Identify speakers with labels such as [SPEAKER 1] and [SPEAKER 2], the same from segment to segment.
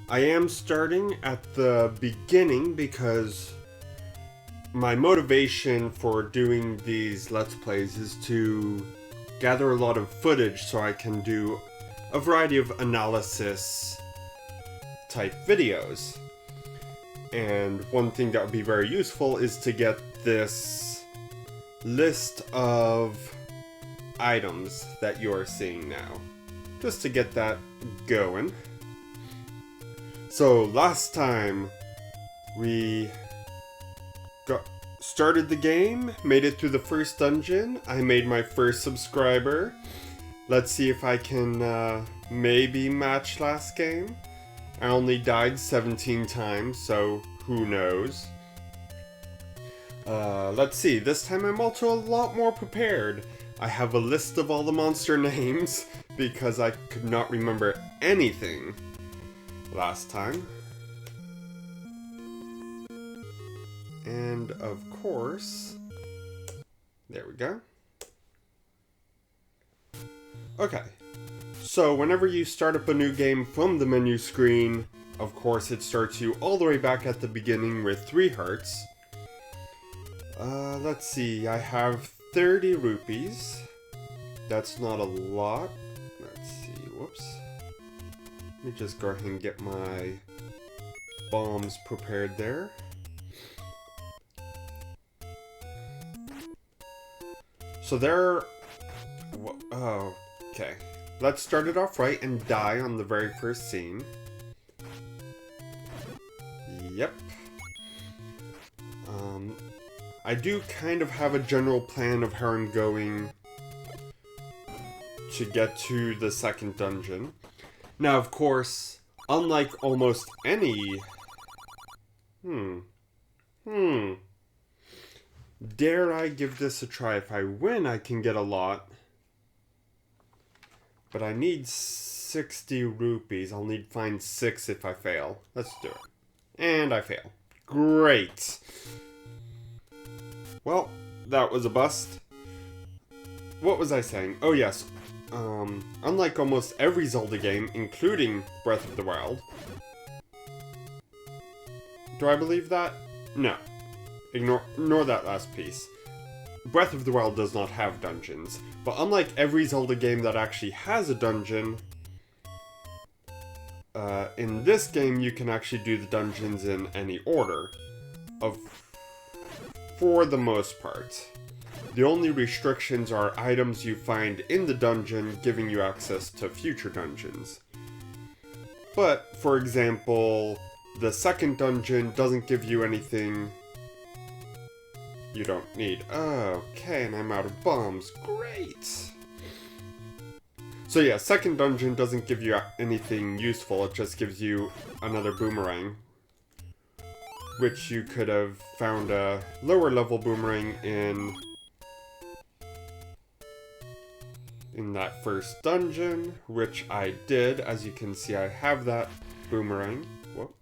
[SPEAKER 1] I am starting at the beginning because my motivation for doing these Let's Plays is to gather a lot of footage so I can do a variety of analysis type videos. And one thing that would be very useful is to get this list of items that you are seeing now, just to get that going. So last time we started the game, made it through the first dungeon. I made my first subscriber. Let's see if I can maybe match last game. I only died 17 times, so who knows. Let's see, this time I'm also a lot more prepared. I have a list of all the monster names because I could not remember anything last time. And of course, there we go. Okay, so whenever you start up a new game from the menu screen, of course it starts you all the way back at the beginning with 3 hearts. Let's see, I have 30 rupees. That's not a lot. Let's see, whoops. Let me just go ahead and get my bombs prepared there. So there... Oh, okay. Let's start it off right and die on the very first scene. Yep. I do kind of have a general plan of how I'm going to get to the second dungeon. Now, of course, unlike almost any... Dare I give this a try? If I win, I can get a lot. But I need 60 rupees. I'll need to find 6 if I fail. Let's do it. And I fail. Great! Well, that was a bust. What was I saying? Oh yes. Unlike almost every Zelda game, including Breath of the Wild. Do I believe that? No. Ignore that last piece. Breath of the Wild does not have dungeons, but unlike every Zelda game that actually has a dungeon, in this game you can actually do the dungeons in any order, for the most part. The only restrictions are items you find in the dungeon giving you access to future dungeons. But, for example, the second dungeon doesn't give you anything you don't need. Okay, and I'm out of bombs. Great! So yeah, second dungeon doesn't give you anything useful, it just gives you another boomerang. Which you could have found a lower level boomerang in that first dungeon, which I did. As you can see, I have that boomerang. Whoa.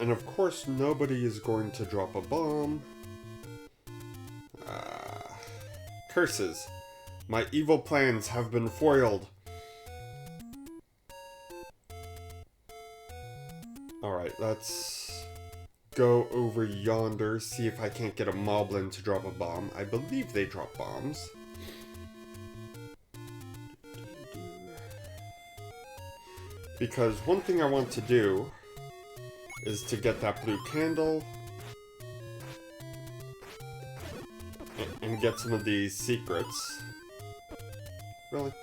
[SPEAKER 1] And of course, nobody is going to drop a bomb. Curses. My evil plans have been foiled. Alright, let's go over yonder, see if I can't get a moblin to drop a bomb. I believe they drop bombs. Because one thing I want to do is to get that blue candle and get some of these secrets. Really?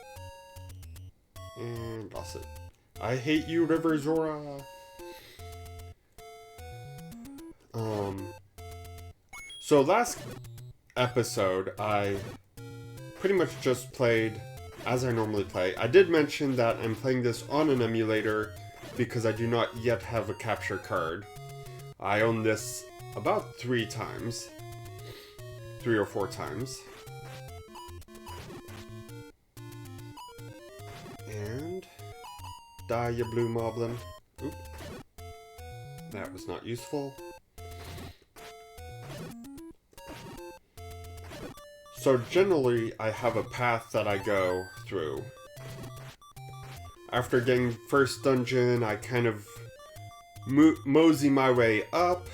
[SPEAKER 1] And lost it. I hate you, River Zora! So last episode, I pretty much just played as I normally play. I did mention that I'm playing this on an emulator because I do not yet have a capture card. I own this about 3 times. 3 or 4 times. And die, you blue moblin. Oop. That was not useful. So generally, I have a path that I go through. After getting first dungeon, I kind of mosey my way up.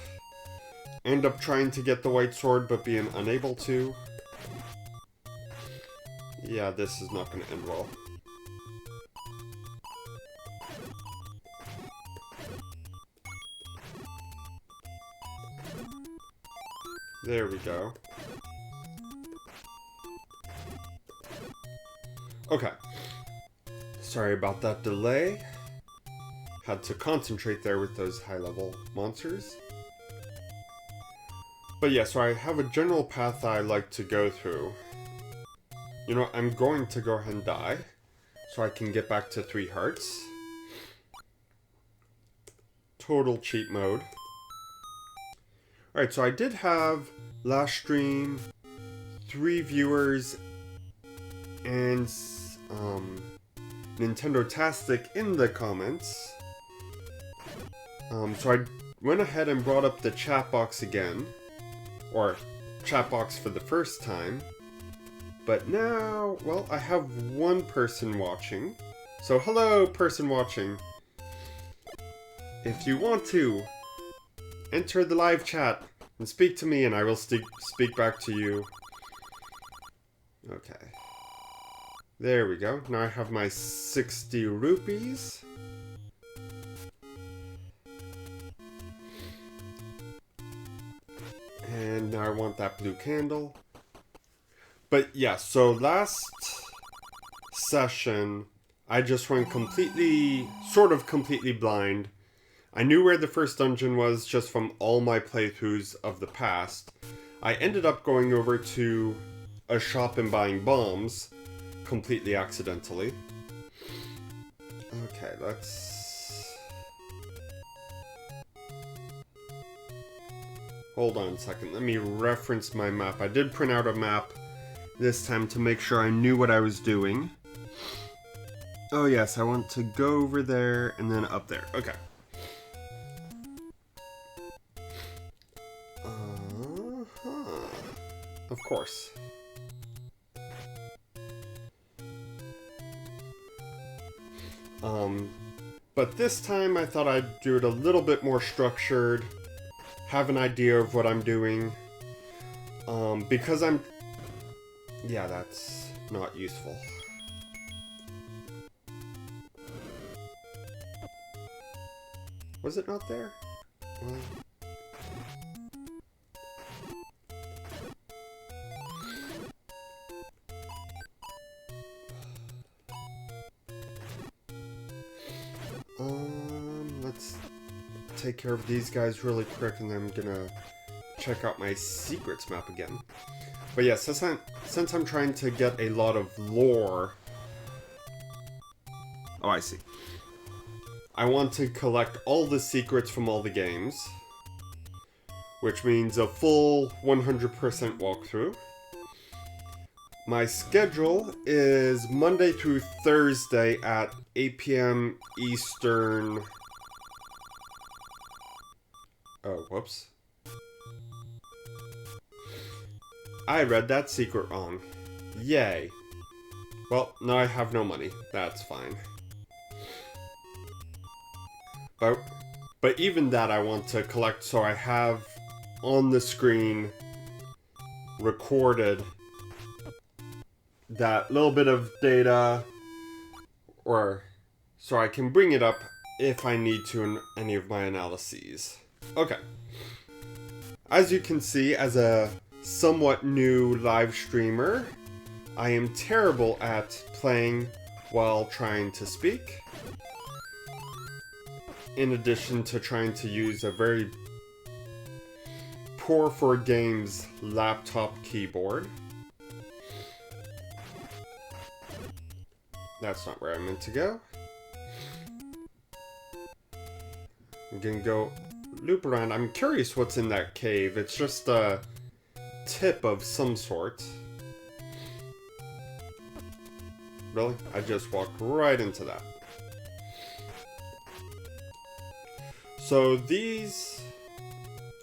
[SPEAKER 1] End up trying to get the white sword, but being unable to. Yeah, this is not going to end well. There we go. Okay. Sorry about that delay. Had to concentrate there with those high-level monsters. But yeah, so I have a general path I like to go through. You know, I'm going to go ahead and die, so I can get back to 3 hearts. Total cheat mode. Alright, so I did have, last stream, 3 viewers and Nintendo-tastic in the comments. So I went ahead and brought up the chat box again. Or chat box for the first time. But now, well, I have 1 person watching. So hello, person watching. If you want to, enter the live chat and speak to me and I will speak back to you. Okay. There we go. Now I have my 60 rupees. And now I want that blue candle. But yeah, so last session, I just went sort of completely blind. I knew where the first dungeon was just from all my playthroughs of the past. I ended up going over to a shop and buying bombs. Completely accidentally. Okay, let's... Hold on a second, let me reference my map. I did print out a map this time to make sure I knew what I was doing. Oh yes, I want to go over there and then up there. Okay. Of course. But this time I thought I'd do it a little bit more structured, have an idea of what I'm doing, because yeah, that's not useful. Was it not there? Well... let's take care of these guys really quick and then I'm gonna check out my secrets map again. But yeah, since I'm trying to get a lot of lore... Oh, I see. I want to collect all the secrets from all the games, which means a full 100% walkthrough. My schedule is Monday through Thursday at 8 p.m. Eastern... Oh, whoops. I read that secret wrong. Yay. Well, now I have no money. That's fine. But even that I want to collect so I have on the screen recorded that little bit of data, or so I can bring it up if I need to in any of my analyses. Okay. As you can see, as a somewhat new live streamer, I am terrible at playing while trying to speak. In addition to trying to use a very poor for games laptop keyboard. That's not where I meant to go. I'm gonna go loop around. I'm curious what's in that cave. It's just a tip of some sort. Really? I just walked right into that. So these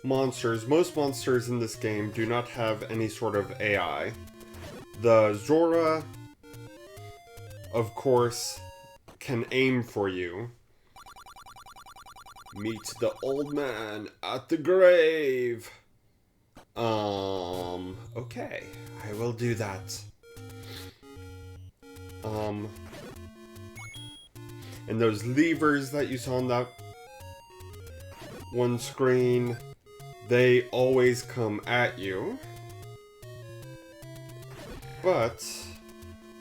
[SPEAKER 1] monsters, most monsters in this game do not have any sort of AI. The Zora, of course, can aim for you. Meet the old man at the grave. Okay, I will do that. And those levers that you saw on that one screen, they always come at you. But,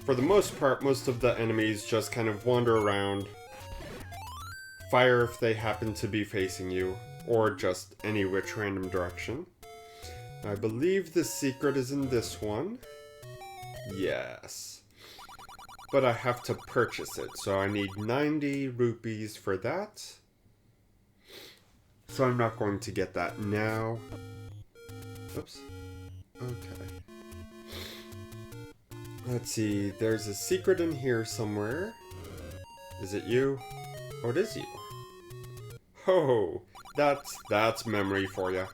[SPEAKER 1] for the most part, most of the enemies just kind of wander around, fire if they happen to be facing you, or just any which random direction. I believe the secret is in this one. Yes. But I have to purchase it, so I need 90 rupees for that. So I'm not going to get that now. Oops. Okay. Let's see, there's a secret in here somewhere. Is it you? Oh, it is you. Ho! That's memory for you.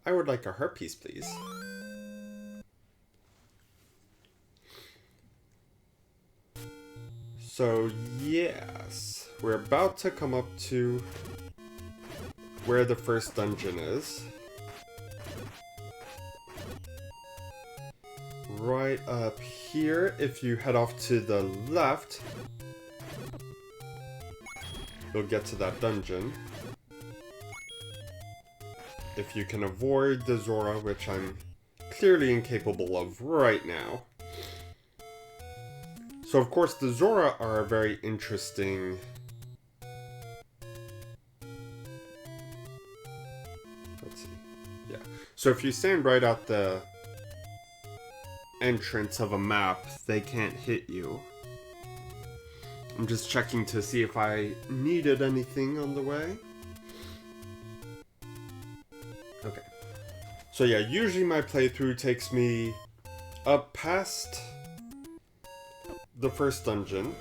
[SPEAKER 1] I would like a heart piece, please. So, yes. We're about to come up to where the first dungeon is. Right up here, if you head off to the left, you'll get to that dungeon. If you can avoid the Zora, which I'm clearly incapable of right now. So of course the Zora are a very interesting let's see. Yeah. So if you stand right at the entrance of a map, they can't hit you. I'm just checking to see if I needed anything on the way. Okay. So yeah, usually my playthrough takes me up past the first dungeon.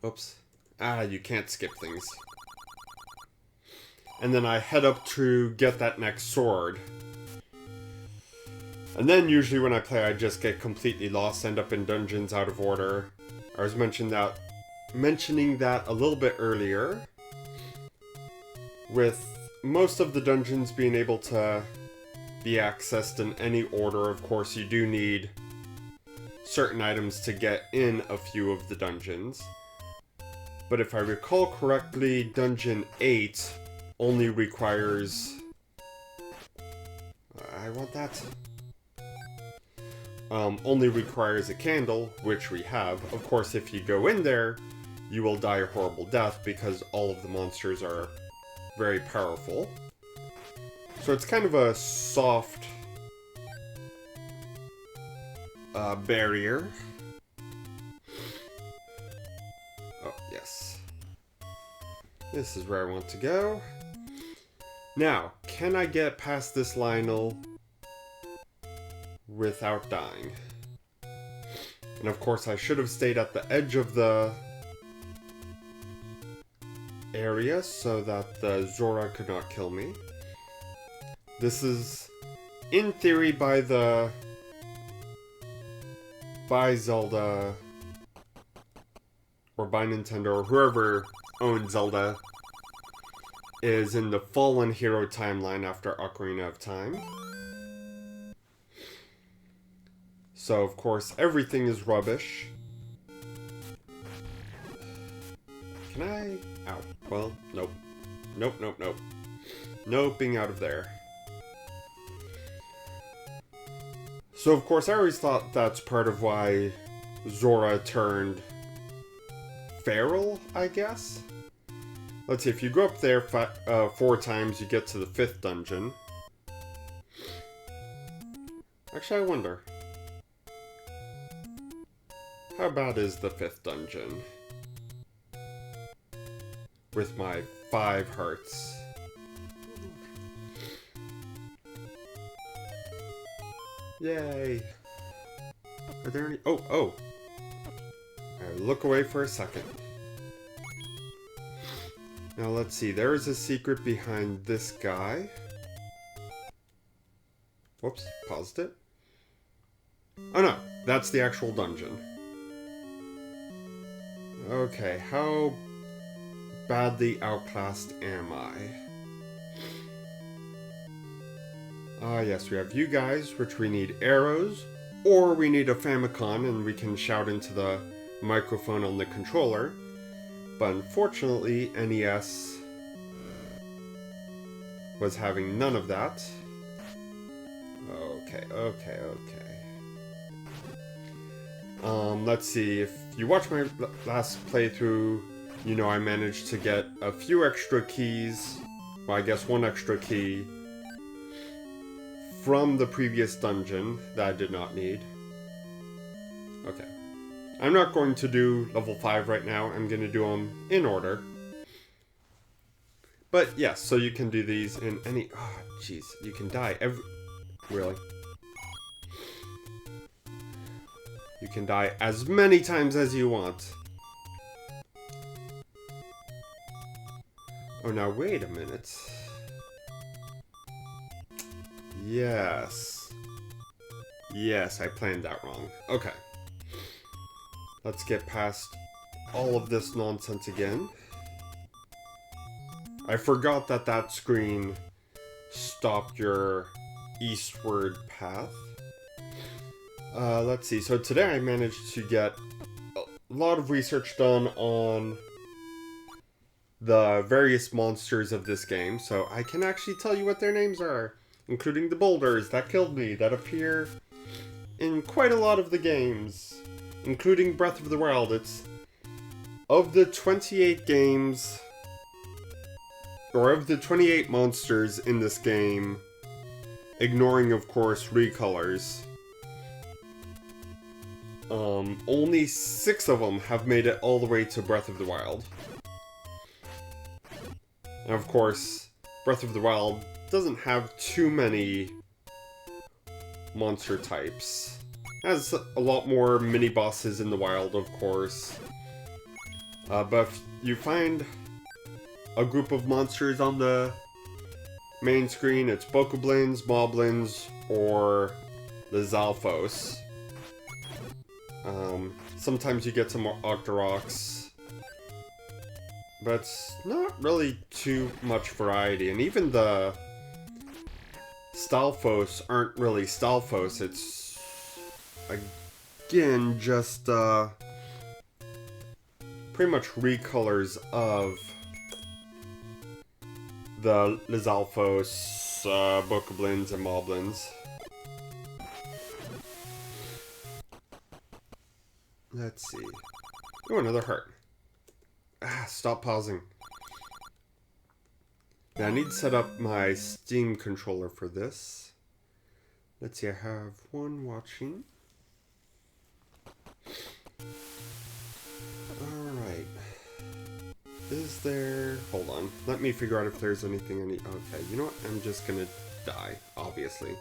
[SPEAKER 1] Oops. Ah, you can't skip things. And then I head up to get that next sword. And then usually when I play, I just get completely lost, end up in dungeons out of order. I was mentioning that a little bit earlier. With most of the dungeons being able to be accessed in any order, of course you do need certain items to get in a few of the dungeons. But if I recall correctly, Dungeon 8 only requires... I want that. Only requires a candle, which we have. Of course, if you go in there, you will die a horrible death because all of the monsters are very powerful. So it's kind of a soft barrier. Oh, yes. This is where I want to go. Now, can I get past this Lionel without dying? And of course, I should have stayed at the edge of the area so that the Zora could not kill me. This is, in theory, by Zelda, or by Nintendo, or whoever owns Zelda, is in the Fallen Hero timeline after Ocarina of Time. So, of course, everything is rubbish. Can I? Ow. Well, nope. Nope, nope, nope. Nope, being out of there. So, of course, I always thought that's part of why Zora turned feral, I guess? Let's see, if you go up there 4 times, you get to the 5th dungeon. Actually, I wonder. How bad is the 5th dungeon? With my 5 hearts. Yay! Are there any... Oh! I look away for a second. Now let's see, there is a secret behind this guy. Whoops, paused it. Oh no, that's the actual dungeon. Okay, how badly outclassed am I? Ah, yes, we have you guys, which we need arrows, or we need a Famicom and we can shout into the microphone on the controller. But unfortunately, NES was having none of that. Okay. Let's see, if you watch my last playthrough, you know I managed to get a few extra keys, well I guess one extra key, from the previous dungeon that I did not need. Okay. I'm not going to do level 5 right now, I'm going to do them in order. But yes, so you can do these in any... Oh, jeez, you can die every... Really? You can die as many times as you want. Oh, now wait a minute. Yes. Yes, I planned that wrong. Okay. Let's get past all of this nonsense again. I forgot that that screen stopped your eastward path. Let's see. So today I managed to get a lot of research done on the various monsters of this game, so I can actually tell you what their names are, including the boulders that killed me, that appear in quite a lot of the games, including Breath of the Wild. It's of the 28 games, or of the 28 monsters in this game, ignoring of course recolors, only 6 of them have made it all the way to Breath of the Wild. And of course, Breath of the Wild doesn't have too many monster types. It has a lot more mini-bosses in the wild, of course. But if you find a group of monsters on the main screen, it's Bokoblins, Moblins, or the Zalfos. Sometimes you get some Octoroks, but it's not really too much variety, and even the Stalfos aren't really Stalfos, it's again just pretty much recolors of the Lizalfos, Bokoblins, and Moblins. Let's see. Oh, another heart. Ah, stop pausing. Now I need to set up my Steam controller for this. Let's see, I have one watching. Alright. Is there... Hold on. Let me figure out if there's anything I need... Okay, you know what? I'm just gonna die, obviously.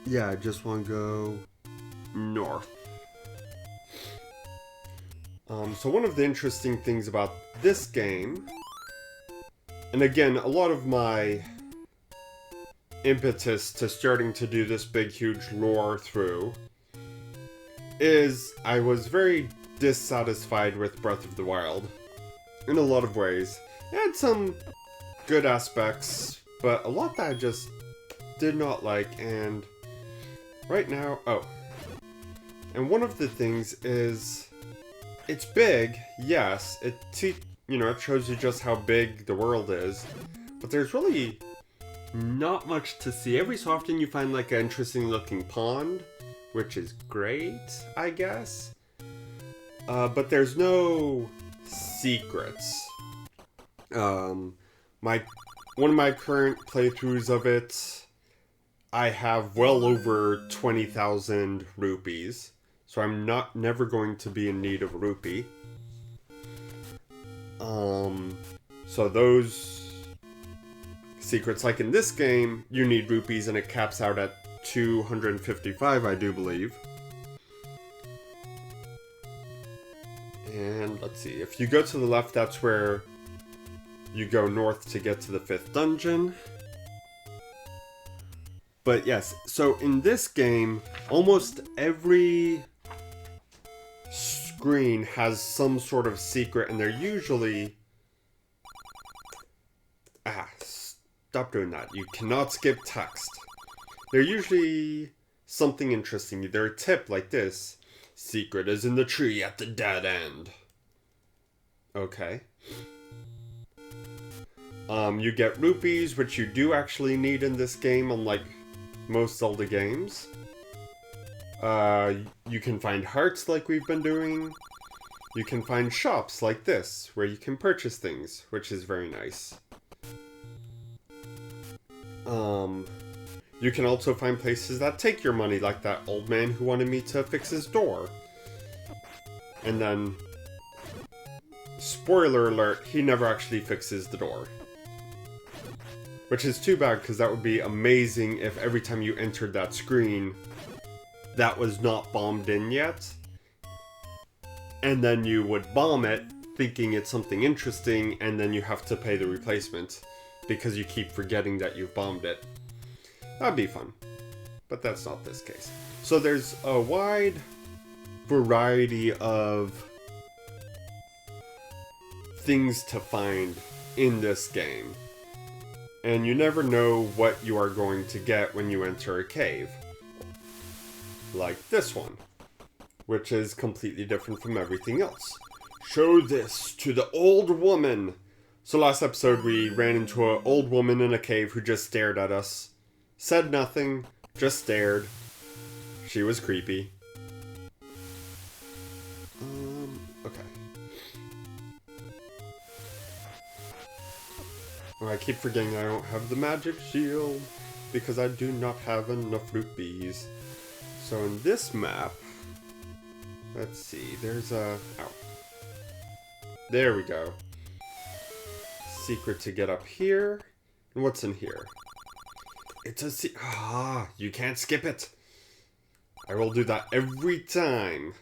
[SPEAKER 1] Yeah, I just want to go north. So one of the interesting things about this game, and again, a lot of my impetus to starting to do this big, huge lore through, is I was very dissatisfied with Breath of the Wild in a lot of ways. It had some good aspects, but a lot that I just did not like, and right now, and one of the things is, it's big, yes, it shows you just how big the world is, but there's really not much to see. Every so often you find like an interesting looking pond, which is great, I guess, but there's no secrets. One of my current playthroughs of it, I have well over 20,000 rupees, so I'm never going to be in need of a rupee. So those secrets, like in this game, you need rupees and it caps out at 255, I do believe. And let's see, if you go to the left, that's where you go north to get to the 5th dungeon. But yes, so in this game, almost every screen has some sort of secret, and they're usually... stop doing that. You cannot skip text. They're usually something interesting. Either a tip like this. Secret is in the tree at the dead end. Okay. You get rupees, which you do actually need in this game, unlike most Zelda games. You can find hearts like we've been doing. You can find shops like this, where you can purchase things, which is very nice. You can also find places that take your money, like that old man who wanted me to fix his door. And then, spoiler alert, he never actually fixes the door. Which is too bad, because that would be amazing if every time you entered that screen, that was not bombed in yet. And then you would bomb it, thinking it's something interesting, and then you have to pay the replacement, because you keep forgetting that you've bombed it. That'd be fun. But that's not this case. So there's a wide variety of things to find in this game. And you never know what you are going to get when you enter a cave. Like this one, which is completely different from everything else. Show this to the old woman. So last episode we ran into an old woman in a cave who just stared at us. Said nothing, just stared. She was creepy. Okay. Oh, I keep forgetting I don't have the magic shield because I do not have enough rupees. So in this map, let's see, there's a... Oh. There we go. Secret to get up here. And what's in here? It's a you can't skip it. I will do that every time.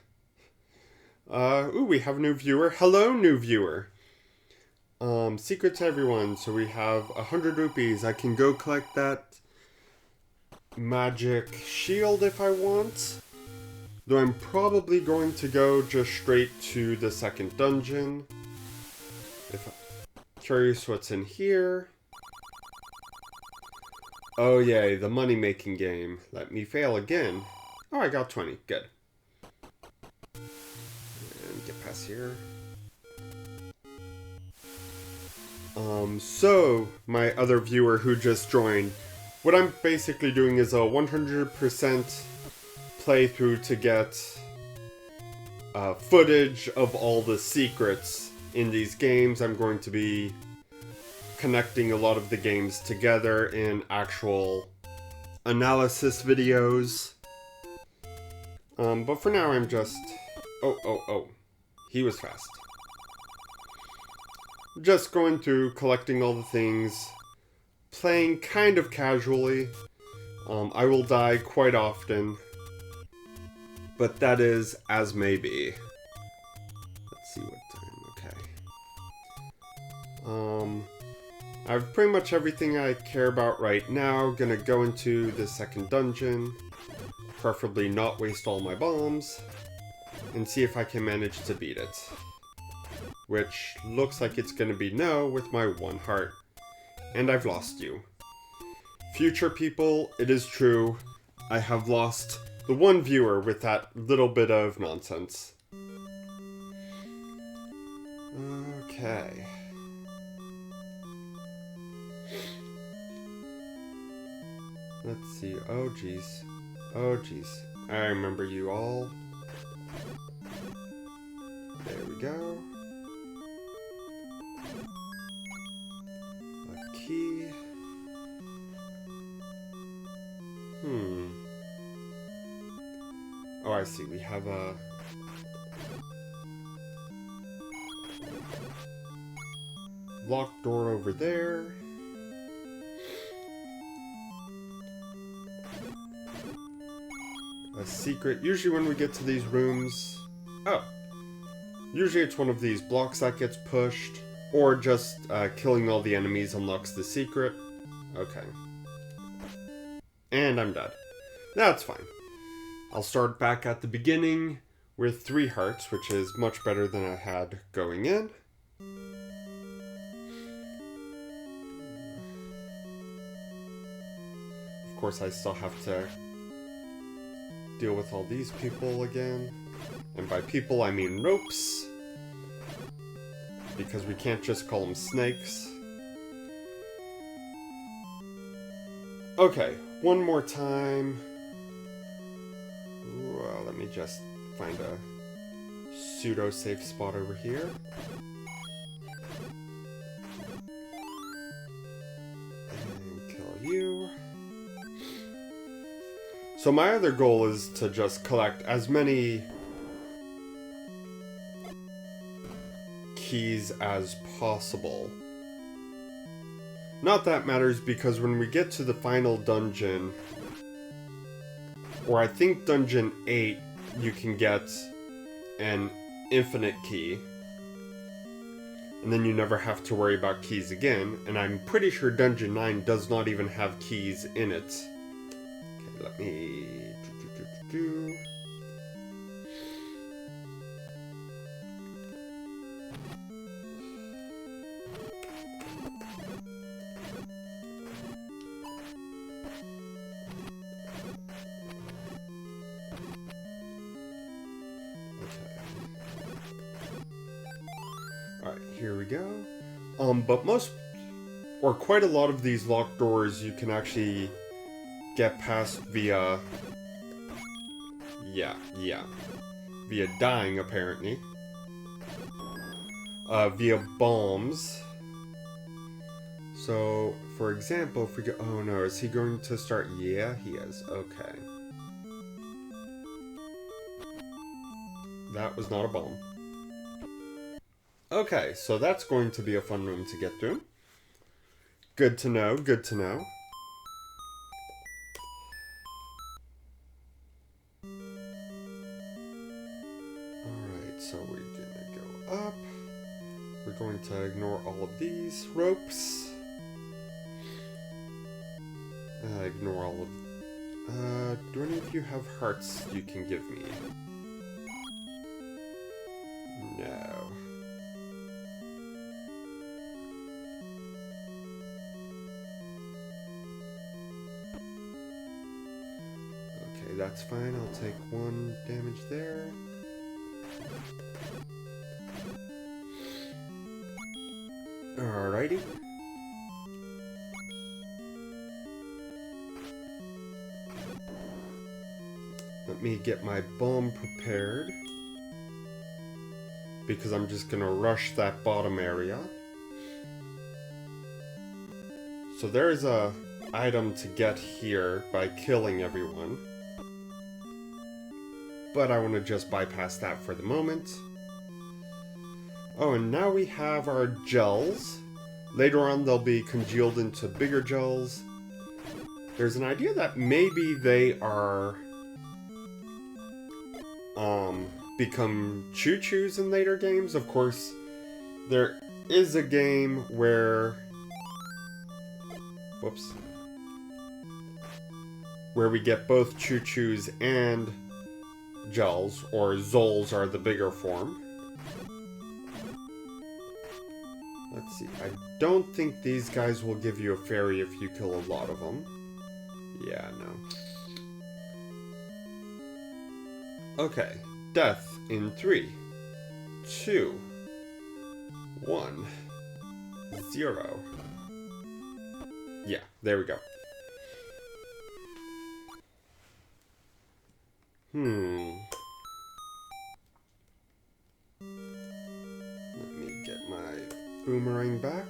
[SPEAKER 1] Ooh, we have a new viewer. Hello, new viewer. Secret to everyone. So we have 100 rupees. I can go collect that magic shield if I want. Though I'm probably going to go just straight to the 2nd dungeon. If I'm curious what's in here. Oh yay, the money-making game. Let me fail again. Oh, I got 20. Good. And get past here. So, my other viewer who just joined, what I'm basically doing is a 100% playthrough to get footage of all the secrets in these games. I'm going to be connecting a lot of the games together in actual analysis videos. But for now I'm just... Oh. He was fast. Just going through, collecting all the things, playing kind of casually. I will die quite often, but that is as may be. Let's see what time, okay. I have pretty much everything I care about right now. Gonna go into the 2nd dungeon, preferably not waste all my bombs, and see if I can manage to beat it. Which looks like it's gonna be no with my 1 heart. And I've lost you. Future people, it is true, I have lost the 1 viewer with that little bit of nonsense. Okay. Let's see. Oh jeez. Oh jeez. I remember you all. There we go. A key. Oh, I see. We have a... locked door over there. A secret. Usually when we get to these rooms... Oh. Usually it's one of these blocks that gets pushed, or just killing all the enemies unlocks the secret. Okay. And I'm dead. That's fine. I'll start back at the beginning with 3 hearts, which is much better than I had going in. Of course, I still have to deal with all these people again. And by people, I mean ropes. Because we can't just call them snakes. Okay, one more time. Well, let me just find a pseudo-safe spot over here. And kill you. So my other goal is to just collect as many keys as possible. Not that matters because when we get to the final dungeon, or I think dungeon 8, you can get an infinite key. And then you never have to worry about keys again. And I'm pretty sure dungeon 9 does not even have keys in it. Okay, let me... Alright, here we go. But most, or quite a lot of these locked doors you can actually get past via... via dying, apparently. Via bombs. So, for example, if we go... Oh no, is he going to start... Yeah, he is. Okay. That was not a bomb. Okay, so that's going to be a fun room to get through. Good to know, good to know. Alright, so we're gonna go up. We're going to ignore all of these ropes. Ignore all of... do any of you have hearts you can give me? No. Okay, that's fine. I'll take 1 damage there. Alrighty. Let me get my bomb prepared. Because I'm just gonna rush that bottom area. So there's a item to get here by killing everyone. But I want to just bypass that for the moment. Oh, and now we have our gels. Later on they'll be congealed into bigger gels. There's an idea that maybe they are become choo-choos in later games. Of course, there is a game where... Whoops. Where we get both choo-choos and gels, or zols are the bigger form. Let's see. I don't think these guys will give you a fairy if you kill a lot of them. Yeah, no. Okay. Death in 3, 2, 1, 0. Yeah, there we go. Let me get my boomerang back.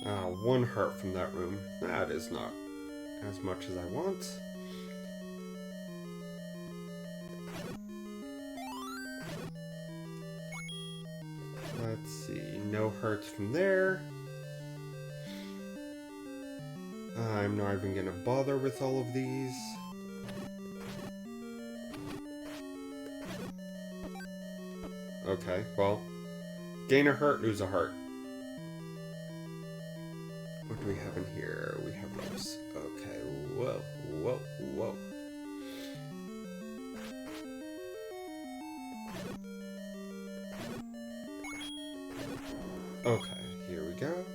[SPEAKER 1] Ah, 1 heart from that room. That is not as much as I want. Let's see, no hearts from there. I'm not even gonna bother with all of these. Okay, well, gain a heart, lose a heart. What do we have in here? We have ropes. Okay, whoa, whoa, whoa. Okay, here we go.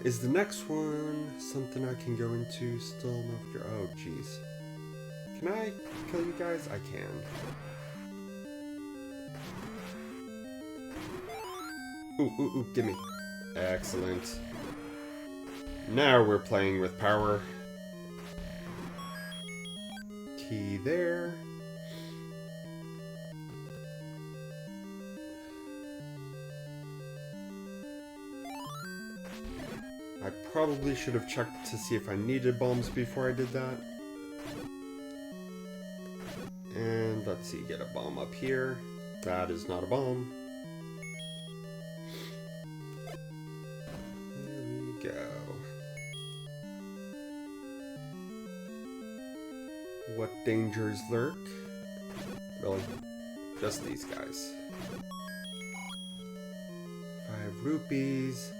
[SPEAKER 1] Is the next one something I can go into still? No, oh, jeez. Can I kill you guys? I can. Ooh, gimme. Excellent. Now we're playing with power. Key there. I probably should have checked to see if I needed bombs before I did that. And let's see, get a bomb up here. That is not a bomb. Here we go. What dangers lurk? Really? Just these guys. 5 rupees.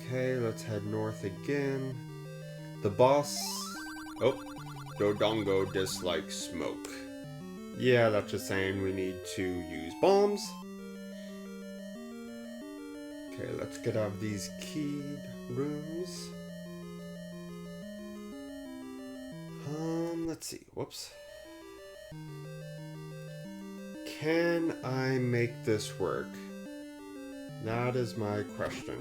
[SPEAKER 1] Okay, let's head north again. The boss... Oh, Dodongo dislikes smoke. Yeah, that's just saying we need to use bombs. Okay, let's get out of these keyed rooms. Let's see. Whoops. Can I make this work? That is my question.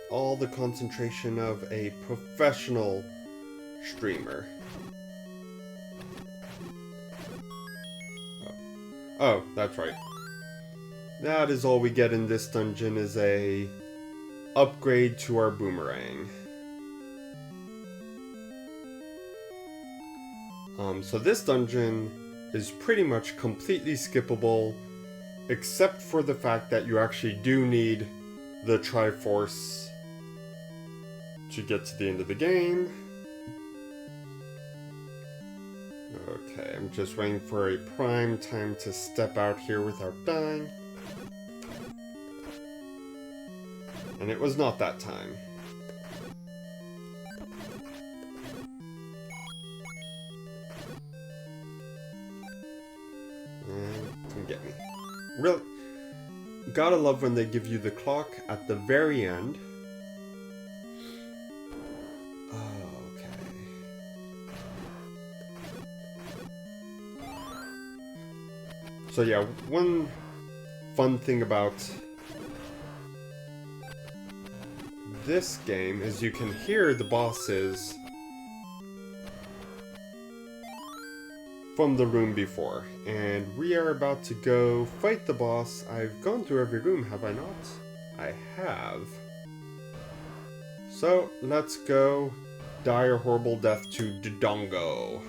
[SPEAKER 1] All the concentration of a professional streamer. Oh, that's right. That is all we get in this dungeon is a upgrade to our boomerang. So this dungeon is pretty much completely skippable, except for the fact that you actually do need the Triforce to get to the end of the game. Okay, I'm just waiting for a prime time to step out here without dying. And it was not that time. And come get me. Really? Gotta love when they give you the clock at the very end. So yeah, one fun thing about this game is you can hear the bosses from the room before. And we are about to go fight the boss. I've gone through every room, have I not? I have. So let's go die a horrible death to Dodongo,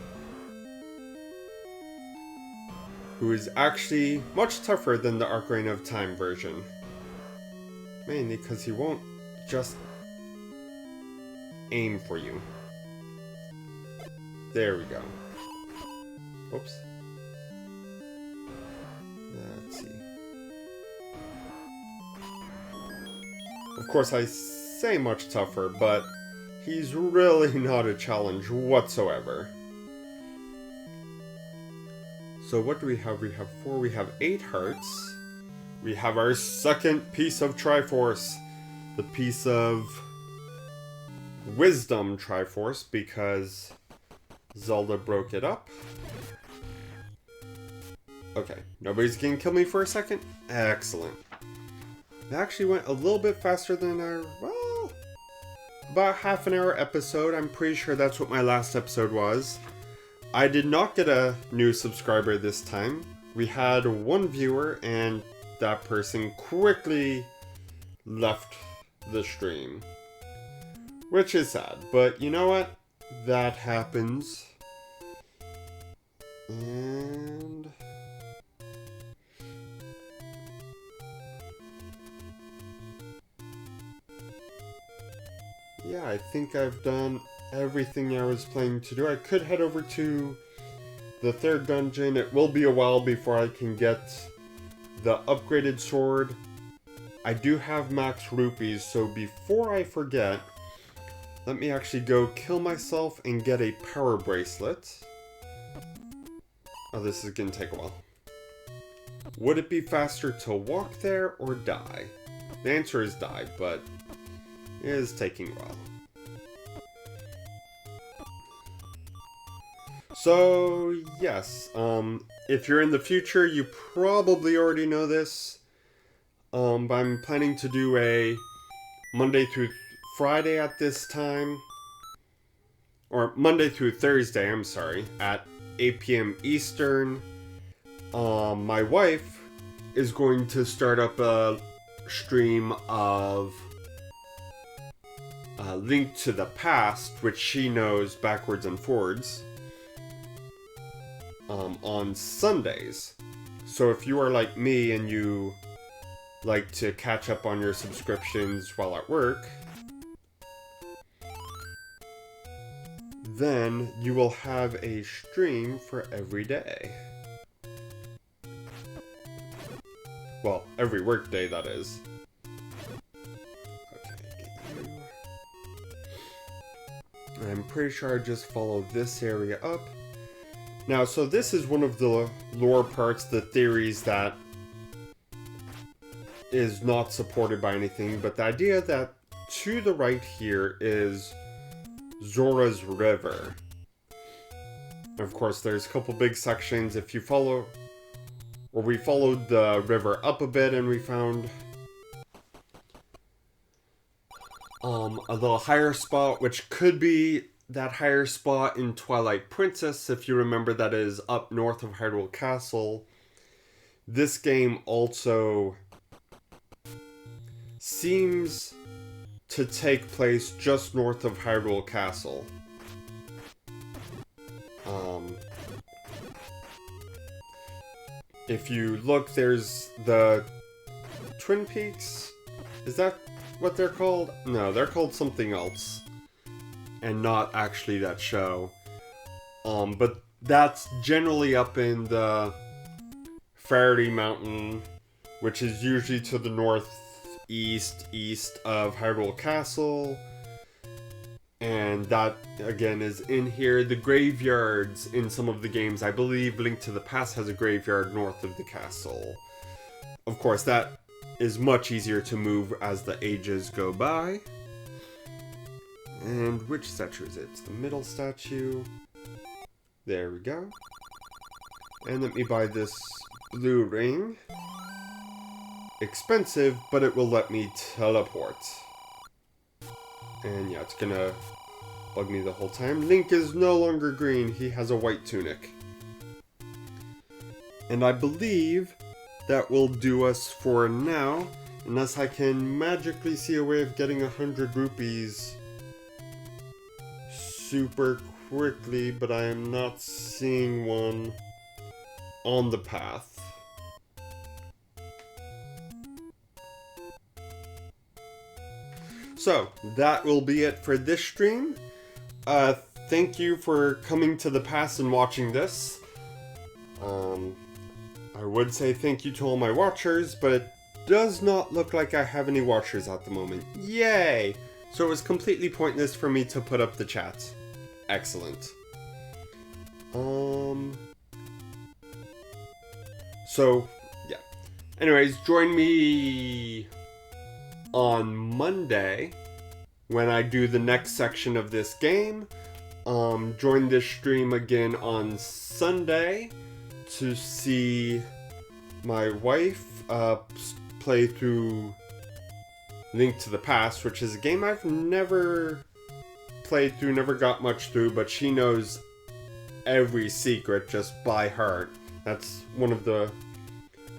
[SPEAKER 1] who is actually much tougher than the Ocarina of Time version. Mainly because he won't just aim for you. There we go. Oops. Let's see. Of course, I say much tougher, but he's really not a challenge whatsoever. So what do we have? We have 4, we have 8 hearts. We have our second piece of Triforce. The piece of Wisdom Triforce, because Zelda broke it up. Okay, nobody's gonna kill me for a second? Excellent. It actually went a little bit faster than our, well, about half an hour episode. I'm pretty sure that's what my last episode was. I did not get a new subscriber this time. We had one viewer and that person quickly left the stream. Which is sad, but you know what? That happens. And... yeah, I think I've done everything I was planning to do. I could head over to the third dungeon. It will be a while before I can get the upgraded sword. I do have max rupees, so before I forget, let me actually go kill myself and get a power bracelet. Oh, this is gonna take a while. Would it be faster to walk there or die? The answer is die, but it is taking a while. So, yes, if you're in the future, you probably already know this, but I'm planning to do a Monday through Friday at this time, or Monday through Thursday, I'm sorry, at 8 p.m. Eastern. My wife is going to start up a stream of Link to the Past, which she knows backwards and forwards, on Sundays. So if you are like me and you like to catch up on your subscriptions while at work, then you will have a stream for every day. Well, every work day, that is. Okay, get you. I'm pretty sure I just followed this area up. Now, so this is one of the lore parts, the theories that is not supported by anything, but the idea that to the right here is Zora's River. Of course, there's a couple big sections. If you follow, or we followed the river up a bit and we found a little higher spot, which could be that higher spot in Twilight Princess. If you remember, that is up north of Hyrule Castle. This game also seems to take place just north of Hyrule Castle. If you look, there's the Twin Peaks. Is that what they're called? No, they're called something else. And not actually that show. But that's generally up in the Fairy Mountain, which is usually to the northeast, east of Hyrule Castle. And that, again, is in here. The graveyards in some of the games, I believe Link to the Past has a graveyard north of the castle. Of course, that is much easier to move as the ages go by. And which statue is it? It's the middle statue. There we go. And let me buy this blue ring. Expensive, but it will let me teleport. And yeah, it's gonna bug me the whole time. Link is no longer green, he has a white tunic. And I believe that will do us for now, unless I can magically see a way of getting 100 rupees super quickly, but I am not seeing one on the path. So, that will be it for this stream. Thank you for coming to the past and watching this. I would say thank you to all my watchers, but it does not look like I have any watchers at the moment. Yay! So it was completely pointless for me to put up the chat. Excellent. So, yeah. Anyways, join me on Monday when I do the next section of this game. Join this stream again on Sunday to see my wife play through Link to the Past, which is a game I've never played through, never got much through, but she knows every secret just by heart. That's one of the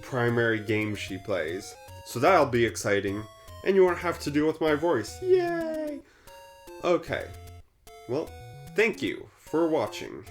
[SPEAKER 1] primary games she plays. So that'll be exciting. And you won't have to deal with my voice. Yay! Okay. Well, thank you for watching.